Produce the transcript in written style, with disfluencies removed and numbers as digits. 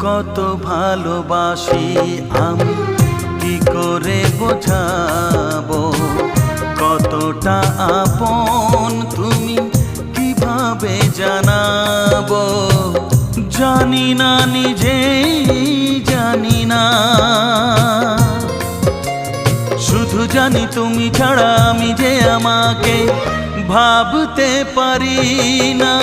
কত ভালোবাসি আমি কি করে বোঝাবো, কতটা আপন তুমি কিভাবে জানাবো। জানি না নিজেই জানি না, শুধু জানি তুমি ছাড়া আমি যে আমাকে ভাবতে পারি না।